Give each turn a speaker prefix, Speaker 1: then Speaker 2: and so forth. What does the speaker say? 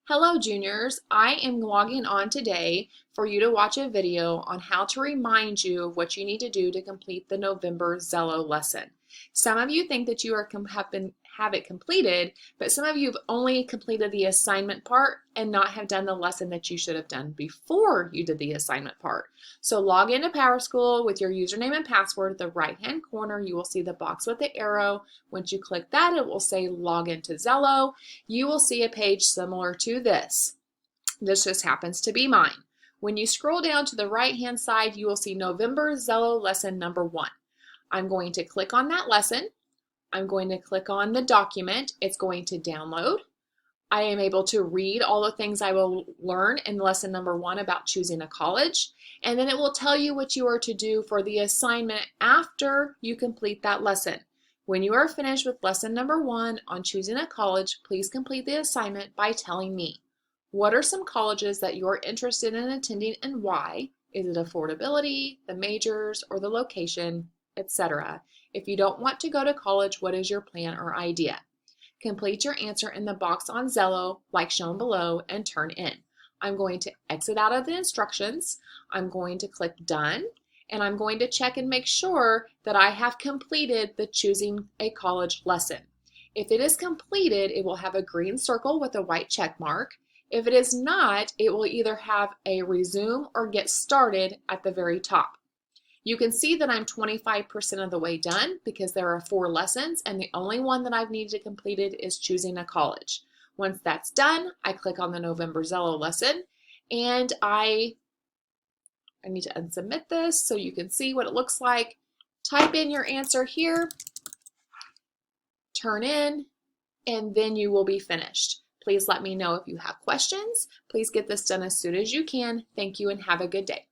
Speaker 1: Hello juniors, I am logging on today for you to watch a video on how to remind you of what you need to do to complete the November Xello lesson. Some of you think that you have it completed, but some of you have only completed the assignment part and not have done the lesson that you should have done before you did the assignment part. So log into PowerSchool with your username and password. At the right-hand corner, you will see the box with the arrow. Once you click that, it will say log into Xello. You will see a page similar to this. This just happens to be mine. When you scroll down to the right-hand side, you will see November Xello lesson number 1. I'm going to click on that lesson. I'm going to click on the document. It's going to download. I am able to read all the things I will learn in lesson number 1 about choosing a college, and then it will tell you what you are to do for the assignment after you complete that lesson. When you are finished with lesson number 1 on choosing a college, please complete the assignment by telling me, what are some colleges that you're interested in attending and why? Is it affordability, the majors, or the location, etc.? If you don't want to go to college, what is your plan or idea? Complete your answer in the box on Xello, like shown below, and turn in. I'm going to exit out of the instructions. I'm going to click Done, and I'm going to check and make sure that I have completed the choosing a college lesson. If it is completed, it will have a green circle with a white check mark. If it is not, it will either have a resume or get started at the very top. You can see that I'm 25% of the way done because there are 4 lessons and the only one that I've needed to complete it is choosing a college. Once that's done, I click on the November Xello lesson and I need to unsubmit this so you can see what it looks like. Type in your answer here, turn in, and then you will be finished. Please let me know if you have questions. Please get this done as soon as you can. Thank you and have a good day.